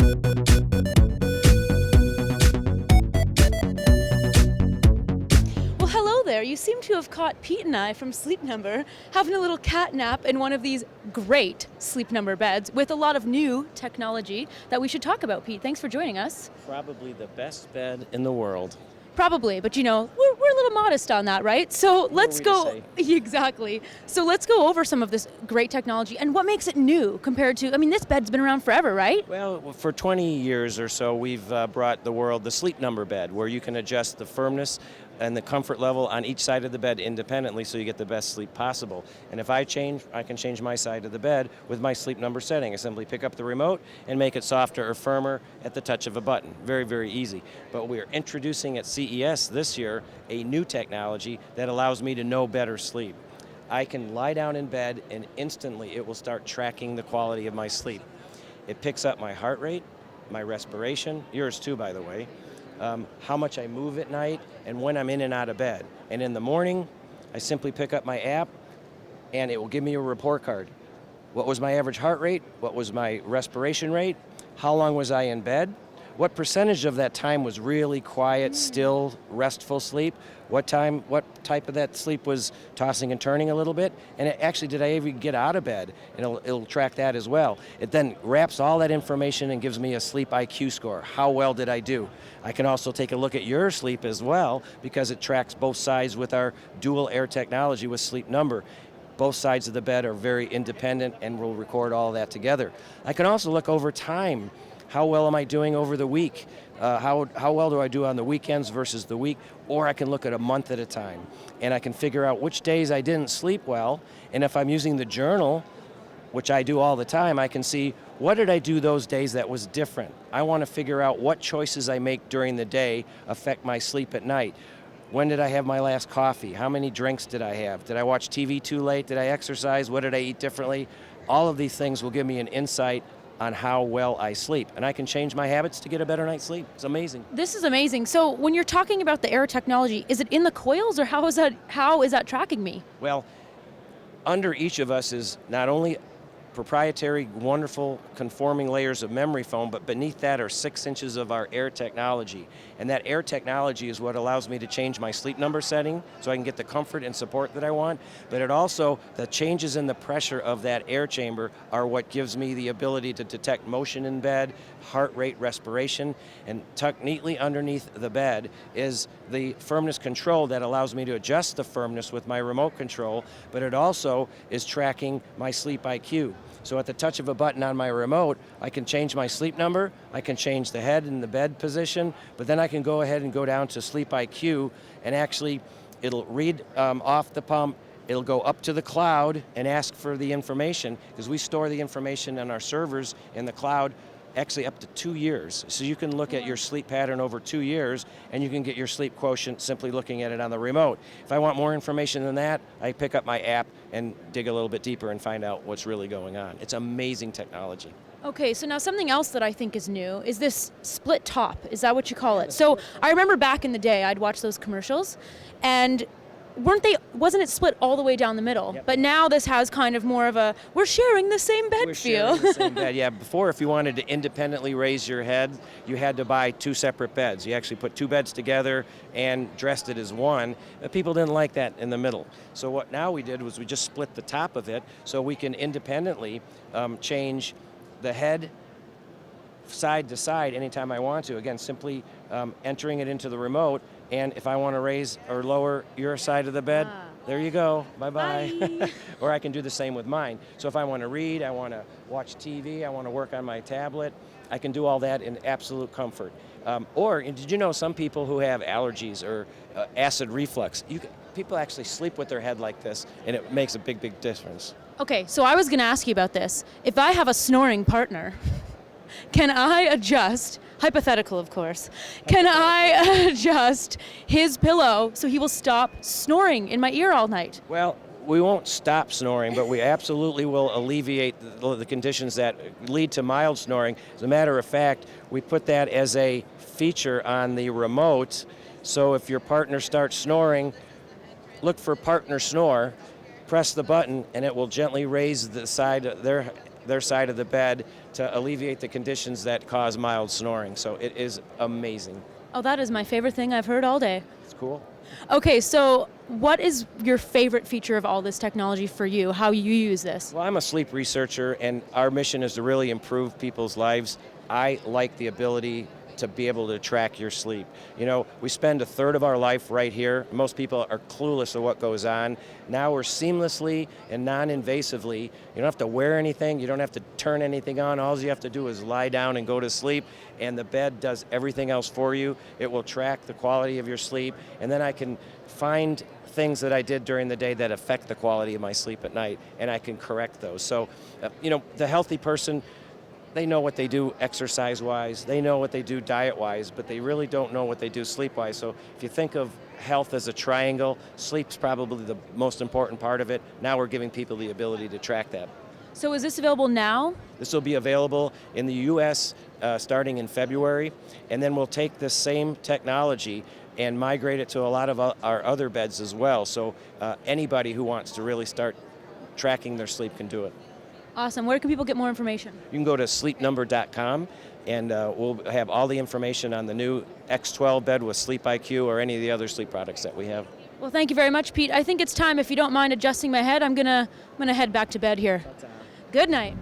Well, hello there. You seem to have caught Pete and I from Sleep Number having a little cat nap in one of these great Sleep Number beds with a lot of new technology that we should talk about. Pete, thanks for joining us. Probably the best bed in the world. Probably, but we're a little modest on that, right? So let's go. Exactly. So let's go over some of this great technology and what makes it new compared to, this bed's been around forever, right? Well, for 20 years or so, we've brought the world the Sleep Number bed, where you can adjust the firmness and the comfort level on each side of the bed independently so you get the best sleep possible. And if I can change my side of the bed with my Sleep Number setting. I simply pick up the remote and make it softer or firmer at the touch of a button. Very, very easy. But we're introducing at CES this year a new technology that allows me to know better sleep. I can lie down in bed and instantly it will start tracking the quality of my sleep. It picks up my heart rate, my respiration, yours too, by the way, how much I move at night, and when I'm in and out of bed. And in the morning, I simply pick up my app, and it will give me a report card. What was my average heart rate? What was my respiration rate? How long was I in bed? What percentage of that time was really quiet, still, restful sleep? What type of that sleep was tossing and turning a little bit? And did I even get out of bed? And it'll track that as well. It then wraps all that information and gives me a SleepIQ score. How well did I do? I can also take a look at your sleep as well because it tracks both sides with our dual air technology with Sleep Number. Both sides of the bed are very independent and we'll record all that together. I can also look over time. How well am I doing over the week? How well do I do on the weekends versus the week? Or I can look at a month at a time, and I can figure out which days I didn't sleep well, and if I'm using the journal, which I do all the time, I can see what did I do those days that was different. I want to figure out what choices I make during the day affect my sleep at night. When did I have my last coffee? How many drinks did I have? Did I watch TV too late? Did I exercise? What did I eat differently? All of these things will give me an insight on how well I sleep. And I can change my habits to get a better night's sleep. It's amazing. This is amazing. So when you're talking about the air technology, is it in the coils or how is that tracking me? Well, under each of us is not only proprietary, wonderful, conforming layers of memory foam, but beneath that are 6 inches of our air technology. And that air technology is what allows me to change my Sleep Number setting so I can get the comfort and support that I want. But it also, the changes in the pressure of that air chamber are what gives me the ability to detect motion in bed, heart rate, respiration, and tucked neatly underneath the bed is the Firmness Control that allows me to adjust the firmness with my remote control, but it also is tracking my SleepIQ. So at the touch of a button on my remote, I can change my Sleep Number, I can change the head and the bed position, but then I can go ahead and go down to SleepIQ and actually it'll read off the pump, it'll go up to the cloud and ask for the information because we store the information on our servers in the cloud actually up to 2 years. So you can look at your sleep pattern over 2 years and you can get your sleep quotient simply looking at it on the remote. If I want more information than that, I pick up my app and dig a little bit deeper and find out what's really going on. It's amazing technology. Okay, so now something else that I think is new is this split top. Is that what you call it? So I remember back in the day, I'd watch those commercials and wasn't it split all the way down the middle? Yep. But now this has kind of more of a, we're sharing the same bed We're feel. sharing the same bed. Yeah, before if you wanted to independently raise your head, you had to buy 2 separate beds. You actually put 2 beds together and dressed it as one. But people didn't like that in the middle. So what now we did was we just split the top of it so we can independently change the head side to side anytime I want to. Again, simply entering it into the remote. And if I want to raise or lower your side of the bed, there you go, bye-bye. Bye. Or I can do the same with mine. So if I want to read, I want to watch TV, I want to work on my tablet, I can do all that in absolute comfort. Or did you know some people who have allergies or acid reflux, people actually sleep with their head like this, and it makes a big, big difference. Okay, so I was going to ask you about this. If I have a snoring partner, can I adjust, hypothetical of course, can I adjust his pillow so he will stop snoring in my ear all night? Well, we won't stop snoring, but we absolutely will alleviate the conditions that lead to mild snoring. As a matter of fact, we put that as a feature on the remote, so if your partner starts snoring, look for partner snore, press the button, and it will gently raise the side of their their side of the bed to alleviate the conditions that cause mild snoring. So it is amazing. Oh, that is my favorite thing I've heard all day. It's cool. Okay, so what is your favorite feature of all this technology for you, how you use this? Well, I'm a sleep researcher, and our mission is to really improve people's lives. I like the ability to be able to track your sleep. You know, we spend a third of our life right here. Most people are clueless of what goes on. Now we're seamlessly and non-invasively. You don't have to wear anything. You don't have to turn anything on. All you have to do is lie down and go to sleep, and the bed does everything else for you. It will track the quality of your sleep, and then I can find things that I did during the day that affect the quality of my sleep at night, and I can correct those. So, you know, the healthy person, they know what they do exercise-wise, they know what they do diet-wise, but they really don't know what they do sleep-wise. So if you think of health as a triangle, sleep's probably the most important part of it. Now we're giving people the ability to track that. So is this available now? This will be available in the U.S. Starting in February, and then we'll take this same technology and migrate it to a lot of our other beds as well. So anybody who wants to really start tracking their sleep can do it. Awesome. Where can people get more information? You can go to sleepnumber.com, and we'll have all the information on the new X12 bed with SleepIQ or any of the other sleep products that we have. Well, thank you very much, Pete. I think it's time, if you don't mind adjusting my head, I'm gonna head back to bed here. Good night.